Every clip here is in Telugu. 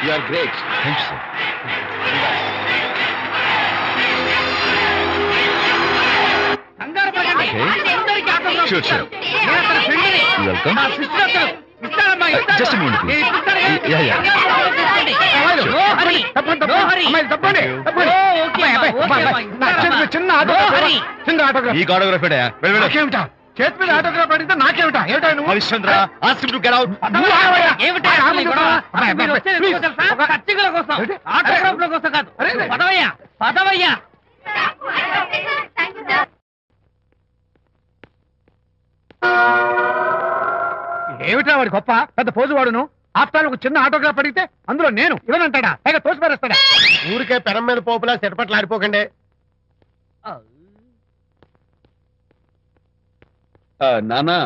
You are great. Thank you, sir. Okay. Sure, sure. You're welcome. Just a moment, please. Yeah. చిన్న ఆటోగ్రాఫ్ చేతి మీద ఆటోగ్రాఫ్ అడిగితే నాకేమిటా ఏమిటా నువ్వు Harishchandra ask him to get out. ఏమిటా వాడి గొప్ప పెద్ద పోజు వాడును ఆఫ్టర్ ఒక చిన్న ఆటోగ్రాఫ్ అడిగితే అందులో నేను ఇవ్వనంటాడా పైగా తోసి పారేస్తాడా ఊరికే పెరం మీద పోపులా చెరపట్లు ఆడిపోకండి నానా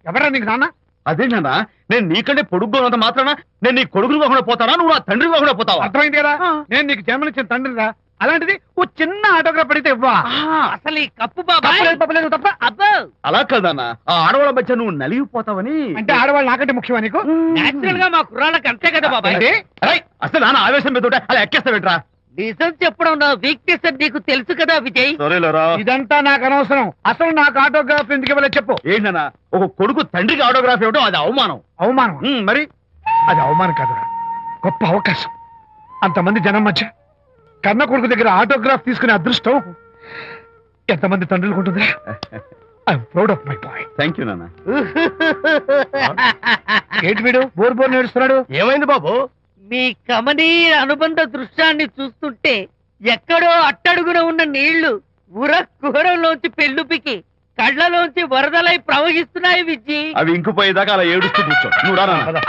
ఎవరా నీకు నాన్న అదే నానా నేను నీకంటే పొడుగ్గా ఉన్నంత మాత్రాన నేను నీ కొడుకుని కాకుండా పోతానా నువ్వు నా తండ్రి కాకుండా పోతావా అర్థమైంది కదా నేను నీకు జన్మనిచ్చిన తండ్రిరా అలాంటిది ఓ చిన్న ఆటోగ్రాఫ్ అడిగితే ఇవ్వా అసలు ఈ కప్పు బాబా తప్ప అబ్బో అలా కదన్నా ఆ ఆడవాళ్ళ మధ్య నువ్వు నలిగిపోతావని అంటే ఆడవాళ్ళు నాకంటే ముఖ్యమా నీకు నేచురల్ గా మా కుర్రాళ్ళకి అంతే కదా బాబాయ్ అసలు నాన్న ఆవేశం మీద అలా ఎక్కేస్తావేట్రా నిజం చెప్పడం నా వీక్నెస్ అని నీకు తెలుసు కదా విజయ్ సరేలేరా ఇదంతా నాకు అనవసరం అసలు నాకు ఆటోగ్రాఫ్ ఎందుకు ఇవ్వలేదు చెప్పు ఏంటన్నా ఒక కొడుకు తండ్రికి ఆటోగ్రాఫ్ ఇవ్వడం అది అవమానం అవమానం మరి అది అవమానం కాదురా గొప్ప అవకాశం అంతమంది జనం మధ్య కన్న కొడుకు దగ్గర ఆటోగ్రాఫ్ తీసుకునే అదృష్టం ఎంతమంది తండ్రులకు ఉంటుందా I'm proud of my boy thank you నాన్న ఏంటి వీడు బోర్ నేడుస్తున్నాడు ఏమైంది బాబు మీ కమనీయ అనుబంధ దృశ్యాన్ని చూస్తుంటే ఎక్కడో అట్టడుగున ఉన్న నీళ్లు ఉర కుహరంలోంచి పెళ్ళుపికి కళ్ళలోంచి వరదలై ప్రవహిస్తున్నాయి విజ్జి అవి ఇంకుపోయేదాకా అలా ఏడుస్తూ కూర్చో నువ్వు రా నాన్న.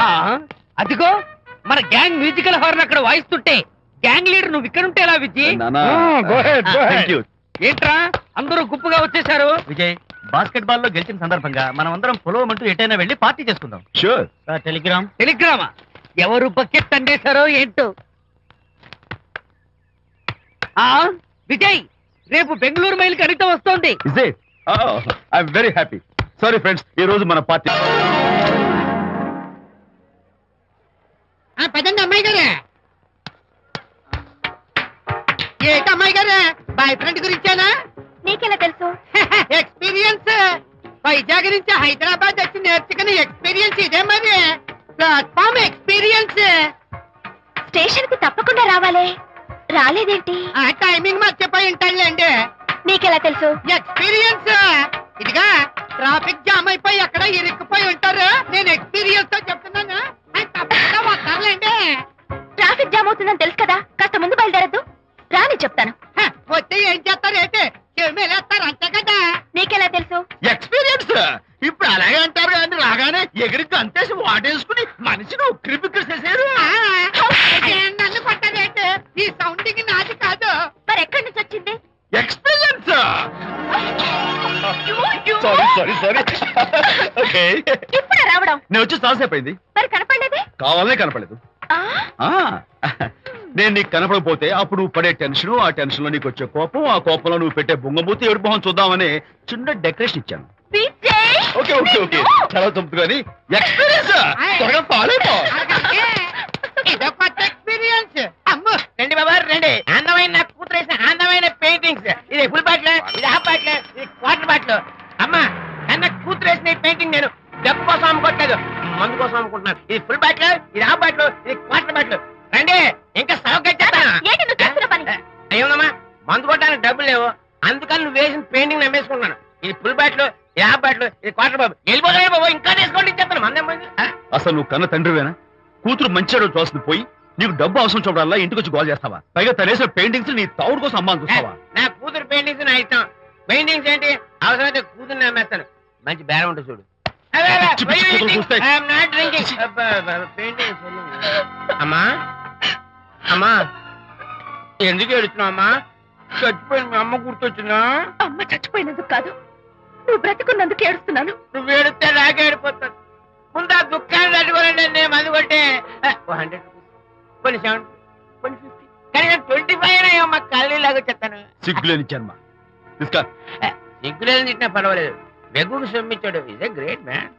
అదిగో మన గ్యాంగ్ మ్యూజికల్ హార్న్ అక్కడ వాయిస్తుంటే గ్యాంగ్ లీడర్ నువ్వు ఇక్కడ ఉంటే ఎలా విజ్జి నాన్న go ahead. థ్యాంక్ యూ ఏంట్రా అందరూ గుంపుగా వచ్చేసారు విజయ్ బాస్కెట్ బాల్ లో గెలిచిన సందర్భంగా మనం అందరం పొలవమంటూ ఎటైనా వెళ్ళి పార్టీ చేసుకుందాం షూర్ టెలిగ్రామ్ టెలిగ్రామా ఎవరు బకెట్ అండేశారో ఏంటో విజయ్ రేపు బెంగళూరు మైల్ అనిత వస్తోంది is it I'm very happy sorry friends ఈ రోజు మన పార్టీ పదండి అమ్మాయి గారే ఏంటి అమ్మాయి గారే బాయ్ ఫ్రెండ్ గురించేనా నీకెలా తెలుసు ఎక్స్పీరియన్స్ వైజాగ్ నుంచి హైదరాబాద్ వచ్చి నేర్చుకునే ఎక్స్పీరియన్స్ ఇదే మరి ప్లాట్ఫామ్ ఎక్స్పీరియన్స్ స్టేషన్ కి తప్పకుండా రావాలే రాలేదేంటి ఆ టైమింగ్ మర్చిపోయి ఉంటాడులేండి నీకెలా తెలుసు ఎక్స్పీరియన్స్ ఇదిగా ట్రాఫిక్ జామ్ అయిపోయి ఎక్కడ ఇరుక్కుపోయి ఉంటారు నేను ఎక్స్పీరియన్స్ తో చెప్తున్నాను ఆయన తప్పకుండా వస్తారులేండి ట్రాఫిక్ జామ్ అవుతుందని తెలుసు కదా కాస్త ముందు బయలుదేరద్దు రాని చెప్తాను వచ్చి ఏం చేస్తారు ఏంటి చెమేలేస్తారు అంతే కదా నీకెలా తెలుసు ఎక్స్పీరియన్స్ ఇప్పుడు అలాగే అంటారు కానీ రాగానే ఎగిరికి అంతేసి వాటేసుకుని మనిషిని ఉక్కిరి బిక్కిరి చేశారు నన్ను కొట్టారేంటి ఈ సౌండింగ్ నాది కాదు మరి ఎక్కడి నుంచి వచ్చింది ఎక్స్పీరియన్స్ సారీ ఓకే ఇప్పుడు రావడం నేను వచ్చి చాలాసేపు అయింది మరి కనపడలేదే కావాలనే కనపడలేదు ఆ, నేను నీకు కనపడకపోతే అప్పుడు నువ్వు పడే టెన్షన్ ఆ టెన్షన్ లో నీకు వచ్చే కోపం ఆ కోపంలో నువ్వు పెట్టే బొంగమూతి ఏడు మొహం చూద్దామని చిన్న డెకరేషన్ ఇచ్చాను విజయ్! ఓకే ఓకే ఓకే చాలా తప్పు కానీ ఎక్స్పీరియన్స్ త్వరగా ఫాలో ఇదో కొత్త ఎక్స్పీరియన్స్ అమ్ము రండి బాబా రండి అందమైన నాకు కూతురేసిన అందమైన పెయింటింగ్స్ ఇది ఫుల్ బాటిల్ ఇది హాఫ్ బాటిల్ ఇది క్వార్టర్ బాటిల్ అమ్మా అన్న కూతురేసిన ఈ పెయింటింగ్ నేను డబ్బు కోసం అమ్ముకోవట్లేదు మందు కోసం అమ్ముకుంటున్నాను ఇది ఫుల్ బాటిల్ ఇది హాఫ్ బాటిల్ ఇది క్వార్టర్ బాటిల్ రండి ఇంకా సౌకర్యం ఏంటి నువ్వు చేస్తున్న పని? అయ్యోనమ్మా మందు కొట్టడానికి డబ్బులు లేవు అందుకని నువ్వు వేసిన పెయింటింగ్ నమ్మేసుకుంటున్నాను ఇది ఫుల్ బాటిల్ ఇది హాఫ్ బాటిల్ ఇది క్వార్టర్ బాబు వెళ్ళిపోతాయి బాబు ఇంకా తీసుకోండి చెప్తాను మందేం పోయింది అసలు నువ్వు కన్న తండ్రివేనా కూతురు మంచిగా చూస్తుంది పోయి నీకు డబ్బు అవసరం చూడాలా ఇంటికి వచ్చి గోల్ చేస్తావా పైగా తనేసిన పెయింటింగ్స్ నీ తౌడు కోసం అమ్మాని చూస్తావా నా కూతురు పెయింటింగ్స్ నా ఇష్టం పెయింటింగ్స్ ఏంటి అవసరమైతే కూతురు నమ్మేస్తాను మంచి బేరం ఉంటుంది చూడు పిచ్చి పిచ్చి కూతురు చూస్తే. అమ్మా అమ్మా ఎందుకు ఏడుస్తున్నావు అమ్మా చచ్చిపోయిన మీ అమ్మ గుర్తొచ్చిందా అమ్మ చచ్చిపోయినందుకు కాదు నువ్వు బ్రతికున్నందుకు ఏడుస్తున్నాను నువ్వు ఏడితే నాకే ఏడిపోతాను ముందు ఆ దుఃఖాన్ని తట్టుకోనండి నేను మందు కొట్టే 100 కొన్ని 70 కొన్ని 50 కానీ నేను 25 అయ్యమ్మా కళ్ళు లాగా చెప్తాను సిగ్గులేని జన్మ తీసుకో సిగ్గులేని తిట్టినా పర్వాలేదు వెగుకు సొమ్మిచ్చాడు ఇస్ ఏ గ్రేట్ మ్యాన్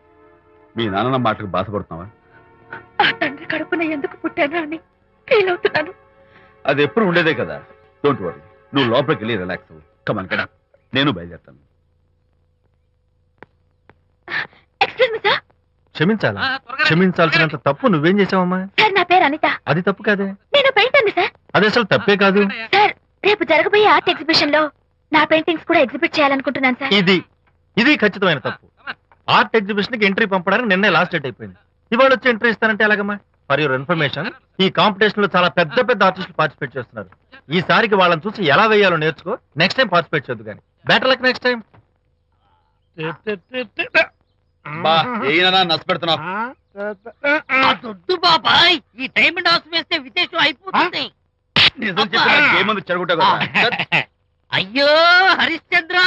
మీ నాన్న మాటకు బాధపడుతున్నావా ఆ తండ్రి కడుపున ఎందుకు పుట్టానా అని ఫీల్ అవుతున్నాను. అది ఎప్పుడు ఉండేదే కదా. డోంట్ వరీ, నువ్వు లోపలికి వెళ్ళి రిలాక్స్ అవ్వు. కమాన్ కదా, నేను బయలుదేరుతాను. Excuse me sir. క్షమించాలా? క్షమించాల్సినంత తప్పు నువ్వేం చేసావమ్మా? సార్ నా పేరు అనిత. అది తప్పు కాదే. నేను పెయింటర్ సార్. అది అసలు తప్పే కాదు. సార్ రేపు జరగబోయే ఆర్ట్ ఎగ్జిబిషన్ లో నా పెయింటింగ్స్ కూడా ఎగ్జిబిట్ చేయాలనుకుంటున్నాను సార్. ఇది ఖచ్చితమైన తప్పు. ఆర్ట్ ఎగ్జిబిషన్ కి ఎంట్రీ పంపడానికి నిన్నే లాస్ట్ డేట్ అయిపోయింది. ఇవాళ వచ్చి ఎంట్రీ ఇస్తానంటే ఎలాగమ్మా? ఫర్ యువర్ ఇన్ఫర్మేషన్, ఈ కాంపిటీషన్ లో చాలా పెద్ద పెద్ద ఆర్టిస్టులు పార్టిసిపేట్ చేస్తున్నారు. ఈసారికి వాళ్ళని చూసి ఎలా వేయాలో నేర్చుకో. నెక్స్ట్ టైం పార్టిసిపేట్ చేయొద్దు కానీ. Better luck next time. బా ఏనా నష్టపెడుతున్నావు. దొడ్డు బాబాయ్, ఈ డైమండ్ హౌస్ వేస్తే విశేషం అయిపోతుంది. నిజం చెప్పిన ఏమంది చెడగొట్టావు కదా. అయ్యో హరిశ్చంద్ర,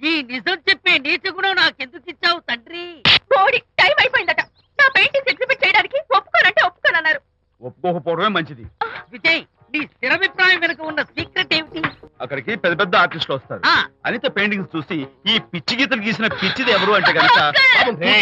ఈ నిజం చెప్పే నీచ గుణం నాకెందుకు ఇచ్చావు తండ్రి? బోడి టైం అయిపోయిందట. నా పెయింటింగ్స్ ఎగ్జిబిట్ చేయడానికి ఒప్పుకోనంటే ఒప్పుకోనన్నారు. ఒప్పుకోకపోవడమే మంచిది. విజయ్, నీ స్థిరాభిప్రాయం వెనుక ఉన్న సీక్రెట్ ఏమిటి? అక్కడికి పెద్ద పెద్ద ఆర్టిస్టులు వస్తారు. ఆ. అనిత పెయింటింగ్స్ చూసి ఈ పిచ్చి గీతలు గీసిన పిచ్చిది ఎవరు అంటే కనుక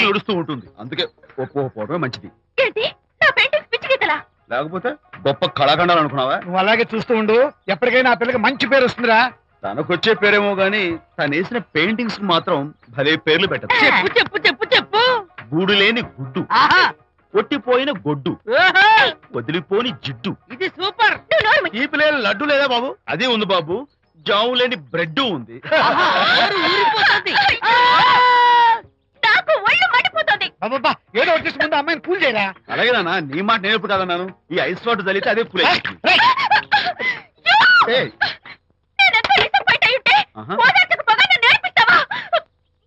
నడుస్తూ ఉంటుంది. అందుకే ఒప్పుకోకపోవడమే మంచిది. ఏంటి నా పెయింటింగ్స్ పిచ్చి గీతలా? లేకపోతే గొప్ప కళాఖండాలు అనుకున్నావా? నువ్వు అలాగే చూస్తూ ఉండు. ఎప్పటికైనా ఆ పిల్లకి మంచి పేరు వస్తుందిరా. తనకొచ్చే పేరేమో గాని తను వేసిన పెయింటింగ్స్ మాత్రం భలే పేర్లు పెట్టదు. చెప్పు చెప్పు చెప్పు చెప్పు. గూడు లేని గుడ్డు, ఆహా, కొట్టిపోయిన గొడ్డు, ఓహో, వదిలిపోని జిడ్డు. ఇది సూపర్. నువ్వు నోరు మూయి. ఈ పిల్లలు లడ్డు లేదా బాబు? అదే ఉంది బాబు. జాము లేని బ్రెడ్ ఉంది. ఆహా, నోరు ఊరిపోతుంది. నాకు ఒళ్ళు మండిపోతుంది. అబ్బబ్బా, ఏదో వచ్చేసి ముందు అమ్మాయిని కూల్ చేయరా. అలాగే నాన్న, నీ మాట నేను ఎప్పుడు కాదన్నాను. ఈ ఐస్ వాటర్ చల్లితే అదే ఫుల్ నేనెంత డిసప్పాయింట్ అయి ఉంటే ఆహా. ఓదార్చకపోగా నన్ను నేర్పిస్తావా?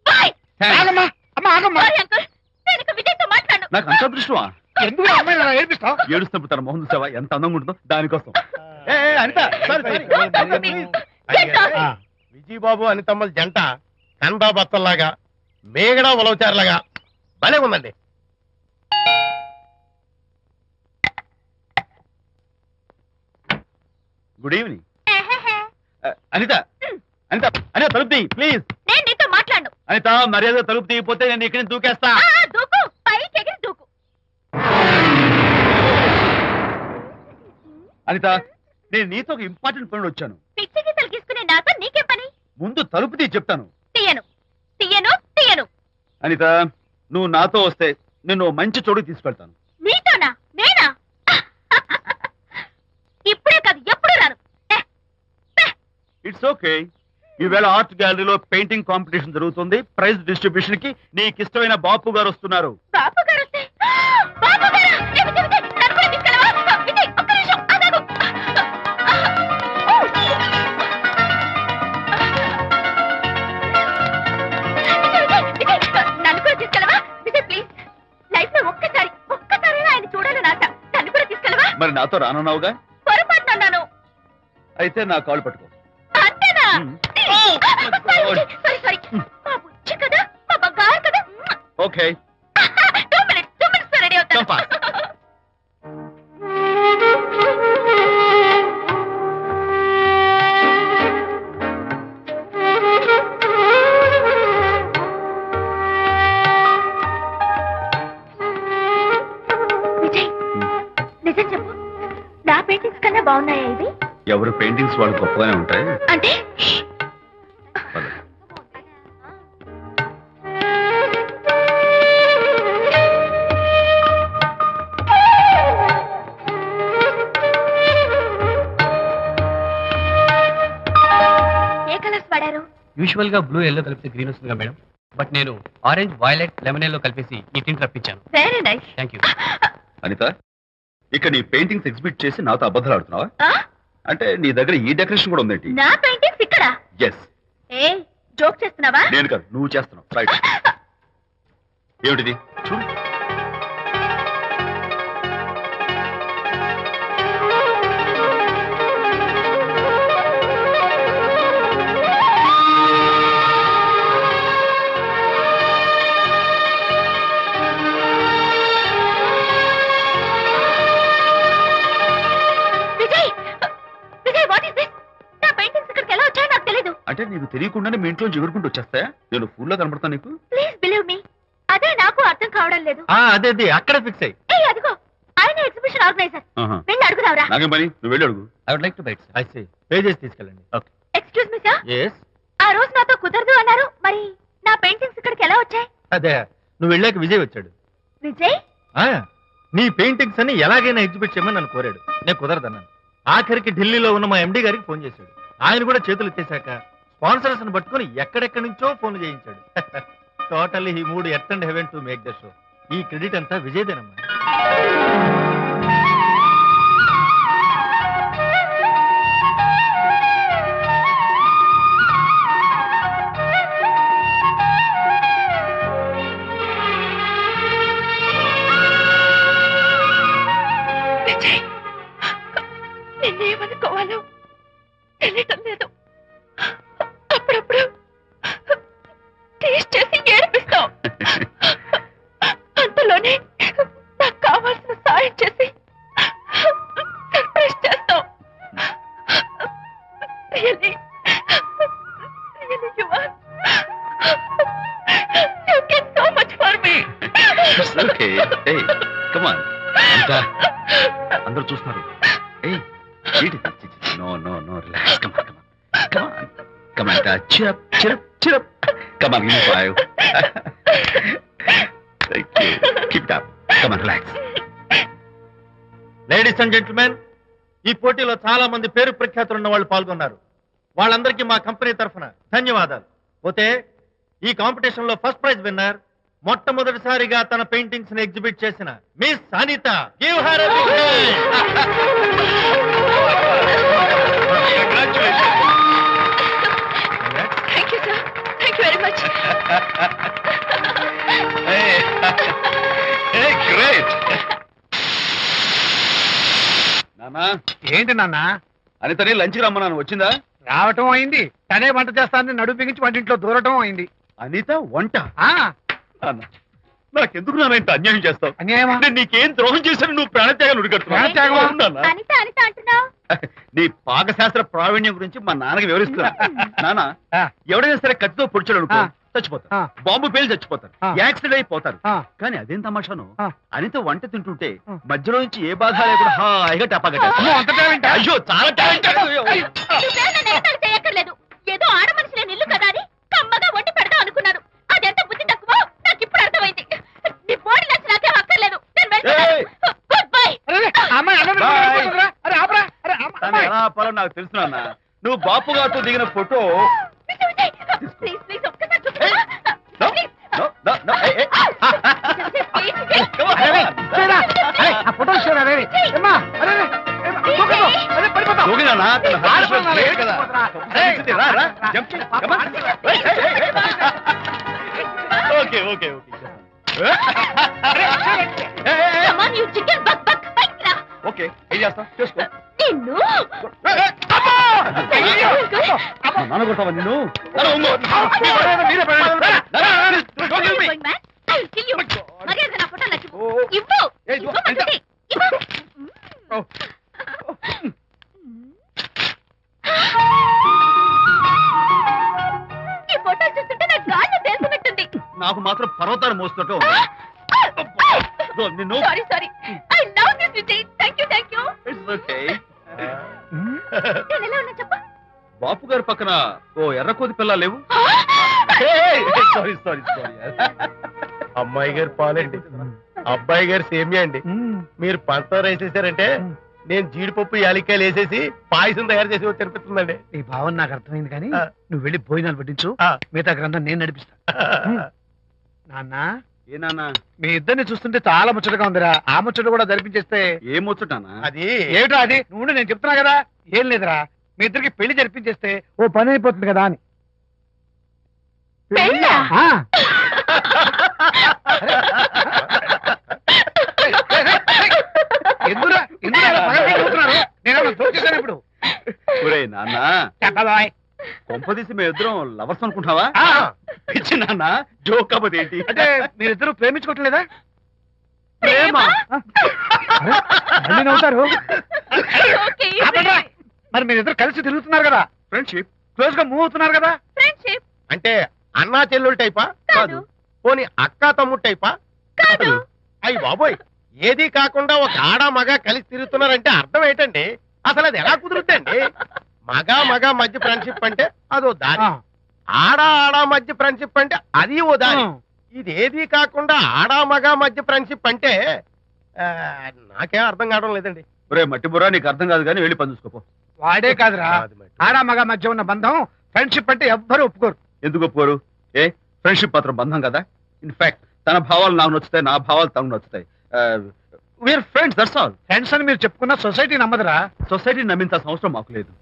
బాయ్. ఆగమ్మా, అమ్మా ఆగమ్మా. సారీ అంకుల్, నేను ఇక విజయ్తో మాట్లాడను. నాకు అంత దృష్టమా? ఎందుకు ఆ అమ్మాయిని అలా ఏడిపిస్తావు? ఏడుస్తున్నప్పుడు తన మొహం చూసావా ఎంత అందంగా ఉంటుందో? దానికోసం. Anitha Don't talk to me. Get lost. Vijaya Babu అనితమ్మల జంట కందా బత్తల్లాగా మేగడ ఉలవచారులాగా భలే ఉందండి. Good evening. అనిత అనిత అనిత తలుపు తీయి ప్లీజ్. నేను నీతో మాట్లాడను. అనిత మర్యాద తలుపు తీయకపోతే నేను ఇక్కడి నుంచి దూకేస్తా. దూకు, పైకి ఎగిరి దూకు. అనిత, నేను నీతో ఒక ఇంపార్టెంట్ పనులు వచ్చాను. పిచ్చి గీతలు గీసుకునే నాతో నీకేం పని? ముందు తలుపు తీయి చెప్తాను. తీయను తీయను తీయను. అనిత, నువ్వు నాతో వస్తే నిన్ను మంచి చోటుకి తీసుకెళ్తాను. నీతోనా? నేనా? ఇప్పుడే కాదు, ఎప్పుడు రాను. It's okay. ఈవేళ ఆర్ట్ గ్యాలరీలో పెయింటింగ్ కాంపిటీషన్ జరుగుతుంది. ప్రైజ్ డిస్ట్రిబ్యూషన్ కి నీకు ఇష్టమైన బాపు గారు వస్తున్నారు. బాపు గారు వస్తే? బాపు గారా? ఏ విజయ్, విజయ్, నన్ను కూడా తీసుకెళ్ళవా? విజయ్, ఒక్క నిమిషం ఆగు. విజయ్, నన్ను కూడా తీసుకెళ్ళవా? విజయ్ ప్లీజ్, లైఫ్ లో ఒక్కసారి ఆయన చూడాలని ఆశ. నన్ను కూడా తీసుకెళ్ళవా? మరి నాతో రానున్నావుగా? పొరపాటున అన్నాను. అయితే నా కాలు పట్టుకో. అంతేనా? సారీ మా బుజ్జి కదా, మా బంగారు కదా. ఓకే. 2 minutes లో రెడీ అవుతాను. Come fast. విజయ్, నిజం చెప్పు, నా పెయింటింగ్స్ కన్నా బాగున్నాయా ఇవి? ఎవరు పెయింటింగ్స్ వాళ్ళు గొప్పగానే ఉంటాయి. అంటే పద. ఏ కలర్స్ వాడారు? యూజువల్ గా బ్లూ ఎల్లో కలిపితే గ్రీన్ వస్తుందిగా మేడం, బట్ నేను ఆరెంజ్ వైలెట్ లెమన్ ఎల్లో కలిపేసి ఈ టింట్ రప్పించాను. Very nice. Thank you. Anitha, ఇక్కడ నీ పెయింటింగ్స్ ఎగ్జిబిట్ చేసి నాతో అబద్ధాలు ఆడుతున్నావా? అంటే నీ దగ్గర ఈ డెకరేషన్ కూడా ఉందేంటి? నా పెయింటింగ్స్ ఇక్కడ? ఎస్. ఏ జోక్ చేస్తున్నావా? నేను కాదు, నువ్వు చేస్తున్నావు. రైట్. ఏమిటిది చూడు. Vijay, Vijay what is this? నా పెయింటింగ్స్ ఇక్కడికి ఎలా వచ్చాయో నాకు తెలీదు. అంటే నీకు తెలియకుండానే మీ ఇంట్లో ఎగురుకుంటూ వచ్చేస్తాయా? నేను ఫుల్గా కనపడతాను నీకు? ప్లీజ్ బిలీవ్ మీ, అదే నాకు అర్థం కావడం లేదు. అదే అక్కడ ఫిక్స్ అయ్యి ఏ అదిగో ఆయన ఎగ్జిబిషన్ ఆర్గనైజర్. వెళ్ళి అడుగుదావరా? నాకేం పని, నువ్వు వెళ్ళి అడుగు. I would like to buy it sir. I see, pay చేసి తీసుకెళ్ళండి. Okay. Excuse me sir, yes, ఆ రోజు నాతో కుదరదు అన్నారు, మరి నా పెయింటింగ్స్ ఇక్కడికి ఎలా వచ్చాయి? అదే నువ్వు వెళ్ళాక విజయ్ వచ్చాడు. విజయ్? నీ పెయింటింగ్స్ అని ఎలాగైనా ఎగ్జిబిట్ చేయమని నన్ను కోరాడు. నేను కుదరదన్నాను. ఆఖరికి ఢిల్లీలో ఉన్న మా ఎండి గారికి ఫోన్ చేశాడు. ఆయన కూడా చేతులు ఎత్తేశాక స్పాన్సర్స్ ని పట్టుకుని ఎక్కడెక్కడి నుంచో ఫోన్లు చేయించాడు. Totally he mood earth and heaven to make the show. ఈ క్రెడిట్ అంతా విజయ్దేనమ్మా. విజయ్, నిన్నేమనుకోవాలో తెలియటం లేదు. అప్పుడప్పుడు టేస్ట్ చేసి ఏడిపిస్తావు. అంతలోనే నాకు కావాల్సిన సాయం చేసి సర్ప్రైజ్ చేస్తావు. Really, you are. You did so much for me. It's okay. Hey, come on. అందరూ చూస్తున్నారు. Hey, no, relax. Come on. Cheer up. Come on, give me 5. Thank you. Keep it up. Come on, relax. Ladies and gentlemen, ఈ పోటీలో చాలా మంది పేరు ప్రఖ్యాతులు ఉన్న వాళ్ళు పాల్గొన్నారు. వాళ్ళందరికీ మా కంపెనీ తరఫున ధన్యవాదాలు. పోతే ఈ కాంపిటీషన్ లో ఫస్ట్ ప్రైజ్ విన్నర్, మొట్టమొదటిసారిగా తన పెయింటింగ్స్ ని ఎగ్జిబిట్ చేసిన miss Anita. Give her a big hand. Thank you, sir. Thank you very much. Hey, great. నానా, ఏంటి నాన్న? అనితని లంచ్కి రమ్మన్నాను, వచ్చిందా? రావటం అయింది, తనే వంట చేస్తానని నడుము బిగించి వంటింట్లో దూరటం అయింది. అనిత వంట? ఆ నాన్న, నాకెందుకు నాన్న ఇంత అన్యాయం చేస్తావు? అన్యాయమా? నేను నీకేం ద్రోహం చేశాను? నువ్వు ప్రాణత్యాగం ప్రాణత్యాగమా? ఉడిగడుతున్నావు. అనిత అంటున్నావు? నీ పాకశాస్త్ర ప్రావీణ్యం గురించి మా నాన్నకి వివరిస్తున్నా. నాన్న, ఆ, ఎవడైనా సరే కత్తితో పొడిచాడు అనుకో, ఆ. చచ్చిపోతారు. ఆ. బాంబు పేలి చచ్చిపోతారు. ఆ. యాక్సిడెంట్ అయిపోతారు. ఆ. కానీ అదేం తమాషాను, ఆ. అనిత వంట తింటుంటే ఆ. మధ్యలో నుంచి ఏ బాధ లేకుండా హాయిగా టపాకట్టేస్తారు. అమ్మో, అంత టాలెంటా? అయ్యో, చాలా టాలెంటెడ్. నువ్వేం నన్ను ఎగతాళి చేయక్కర్లేదు. ఏదో ఆడ మనిషిలే నిల్లు కదా అని కమ్మగా వండి పెడదాం అనుకున్నాను. అదెంత బుద్ధి తక్కువ నాకు ఇప్పుడు అర్థమైంది. నీ బాడీ లంచ్ నాకేం అక్కర్లేదు. నేను వెళ్తున్నాను. ఏయ్! Good bye. అరే, అమ్మాయి అన్నం Bye. పెట్టుకుంటుందిరా. అరే, ఆపరా. అరే, తను అమ్మాయి. ఎలా ఆపాలో నాకు తెలుసు నాన్న. నువ్వు బాపు గారితో దిగిన ఫోటో. విజయ్, ప్లీజ్ ప్లీజ్ ఒక్కసారి చూపించు. No, please. no, hey. Please Vijay. Come on. అరే, చూడరా. అరే, ఆ ఫోటో చూడరా, అరే. ఏమ్మా, అరే, అరే, ఏమ్మా, దూకదు. అరే, పడిపోతావు. దూకి నాన్న, తన హార్ట్ ఆడపిల్ల గ్రేట్ కదా. ఏయ్, రా, jump చేయి. Come on. Hey. Okay. Come on, you chicken buck. బయటికి రా. ఓకే, ఏం చేస్తావు? చేసుకో. నిన్ను నాన్న కొడతావా నిన్ను? నాన్న, ఉంగో. మీరే పడండి. Don't me. Going man, I will kill you. మర్యాదగా నా ఫోటో నాకు ఓ. ఇవ్వు. ఏయ్, ఇవ్వు. ఇవ్వమంటుంది. ఇవ్వు. ఈ ఫోటోలు చూస్తుంటే నాకు గాల్లో తేలుతున్నట్టుంది. నాకు మాత్రం పర్వతాలు మోస్తుంటావు. నిన్ను. Sorry I love this Vijay. Thank you It's okay. నేను ఎలా ఉన్నా చెప్పు. బాపు గారి పక్కన ఓ ఎర్రకోతి పిల్ల లేవు? సారీ. అమ్మాయి గారు పాలండి, అబ్బాయి గారు సేమియా అండి. మీరు పంచదార వేసేసారంటే నేను జీడిపప్పు యాలక్కాయలు వేసేసి పాయసం తయారు చేసి తినిపిస్తుందండి. ఈ భావన నాకు అర్థమైంది, కానీ ఆ. నువ్వు వెళ్ళి భోజనాలు పట్టించు. ఆ. మిగతా గ్రంథం నేను నడిపిస్తా. నాన్న, ఏ నాన్న? మీ ఇద్దరిని చూస్తుంటే చాలా ముచ్చటగా ఉందిరా. ఆ ముచ్చట కూడా జరిపించేస్తే. ఏమొచ్చుటానా? అది ఏమిటో అది? నువ్వు నేను చెప్తున్నా కదా. ఏం లేదురా, మీ ఇద్దరికి పెళ్లి జరిపించేస్తే ఓ పని అయిపోతుంది కదా అని. పెళ్ళా? ఆ. ఎందుకురా ఇలా పగలబడి చూస్తున్నారు? నేనేమన్నా జోక్ చేశాను ఇప్పుడు? ఒరే నాన్న, చెప్పబాయ్. కొంపదీసి మేము ఇద్దరం లవర్స్ అనుకుంటావా? ఆ. పిచ్చి నాన్న, జోక్ కాకపోతే ఏంటి? అంటే మీరిద్దరు ప్రేమించుకోవట్లేదా? ప్రేమ? అరే, మళ్ళీ నవ్వుతారు. ఓకే, ఆపండ్రా. మరి మీరిద్దరు కలిసి తిరుగుతున్నారు కదా, ఫ్రెండ్షిప్. క్లోజ్ గా మూవ్ అవుతున్నారు కదా. ఫ్రెండ్షిప్ అంటే అన్నా చెల్లెలు టైపా? కాదు. పోనీ అక్క తమ్ముడు టైపా? కాదు. అయ్యి బాబోయ్, ఏది కాకుండా ఒక ఆడ మగ కలిసి తిరుగుతున్నారంటే అర్థం ఏంటండి? అసలు అది ఎలా కుదురుద్దండి? మగ మధ్య ఫ్రెండ్షిప్ అంటే అదో దారి, ఆడ మధ్య ఫ్రెండ్షిప్ అంటే అది ఓ దారి. ఇది ఏది కాకుండా ఆడ మగ మధ్య ఫ్రెండ్షిప్ అంటే నాకేం అర్థం కావడం లేదండి. ఒరే మట్టి బుర్రా, నీకు అర్థం కాదు కానీ వెళ్ళి పని చూసుకోపో. వాడే కాదురా, ఆడ మగ మధ్య ఉన్న బంధం ఫ్రెండ్షిప్ అంటే ఎవ్వరు ఒప్పుకోరు. ఎందుకు ఒప్పుకోరు? ఫ్రెండ్షిప్ మాత్రం బంధం కదా. ఇన్ఫాక్ట్ తన భావాలు నాకు నచ్చుతాయి, నా భావాలు తనకు నచ్చుతాయి. We're friends, that's all. Friends అని మీరు చెప్పుకున్న సొసైటీ నమ్మదురా. సొసైటీని నమ్మించాల్సిన అవసరం మాకు లేదు.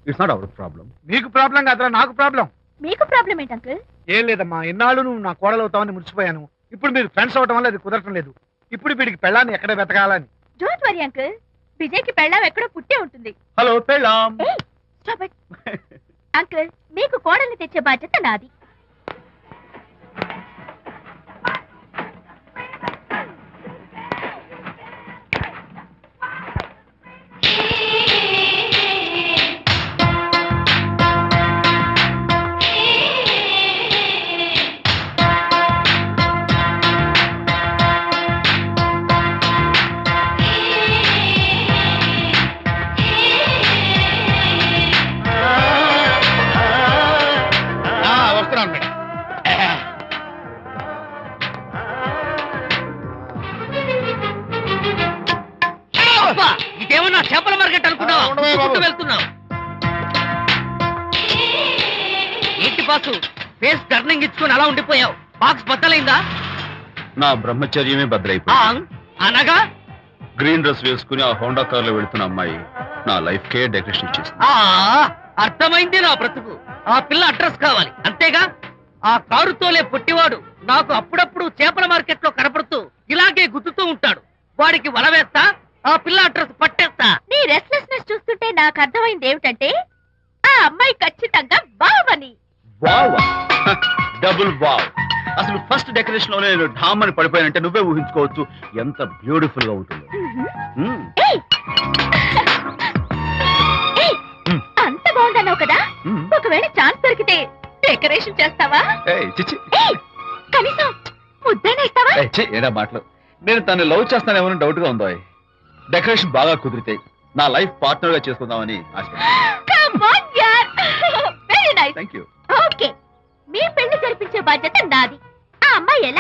It's not our problem. మీకు ప్రాబ్లం కాదురా, నాకు ప్రాబ్లం. మీకు ప్రాబ్లం ఏంటి అంకుల్? ఏం లేదమ్మా, ఇన్నాళ్ళు నువ్వు నా కోడలు అవుతావని మురిచిపోయాను. ఇప్పుడు మీరు ఫ్రెండ్స్ అవటం వల్ల అది కుదరటం లేదు. ఇప్పుడు వీడికి పెళ్ళాన్ని ఎక్కడ వెతకాలని. డోంట్ వరీ అంకుల్, విజయ్కి పెళ్ళాం ఎక్కడో పుట్టే ఉంటుంది. హలో పెళ్ళాం. ఏయ్, stop it. అంకుల్, మీకు కోడల్ని తెచ్చే బాధ్యత నాది. వస్తున్నాను మేడం. ఇదేమన్నా చేపల మార్కెట్ అనుకున్నావా? ఉండవే బాబు. ఉరుక్కుంటూ వెళ్తున్నావు ఏంటి బాసు? ఫేస్ టర్నింగ్ ఇచ్చుకొని అలా ఉండిపోయావు. బాక్స్ బద్దలైందా? నా బ్రహ్మచర్యమే బద్దలైపోయింది. అనగా గ్రీన్ డ్రెస్ వేసుకుని ఆ హోండా కార్ లో వెళుతున్న అమ్మాయి నా లైఫ్ కే డెకరేషన్ ఇచ్చేసింది. అర్థమైంది నా బ్రతుకు. ఆ పిల్ల అడ్రస్ కావాలి అంతేగా? ఆ కారుతోలే పొట్టివాడు నాకు అప్పుడప్పుడు చేపల మార్కెట్ లో కనపడుతూ ఇలాగే గుద్దుతూ ఉంటాడు. వాడికి వల వేస్తా, ఆ పిల్ల అడ్రస్ పట్టేస్తా. నీ రెస్ట్లెస్నెస్ చూస్తుంటే నాకు అర్థమైంది ఏమిటంటే ఆ అమ్మాయి ఖచ్చితంగా బావని. Wow, double wow. అసలు ఫస్ట్ డెకరేషన్ లోనే నేను ఢామ్ అని పడిపోయానంటే నువ్వే ఊహించుకోవచ్చు ఎంత బ్యూటిఫుల్ గా ఉంటుందో. మ్మ్. ఏయ్! ఏయ్! అంత బాగుందన్నావు కదా, మ్మ్. ఒకవేళ ఛాన్స్ దొరికితే డెకరేషన్ చేస్తావా? ఏయ్, చిచ్చి. ఏయ్! కనీసం ముద్దైనా ఇస్తావా? ఏయ్, ఛీ, ఏడా మాటలు. నేను తను లవ్ చేస్తానేమో డౌట్ గా ఉందో. డెకరేషన్ బాగా కుదిరితే నా లైఫ్ పార్ట్నర్ గా చేసుకుందామని ఆశపడ్డాను. Come on, yaar. Very nice. Thank you. Okay, మీ పెళ్లి జరిపించే బాధ్యత నాది. ఆ అమ్మాయి ఎలా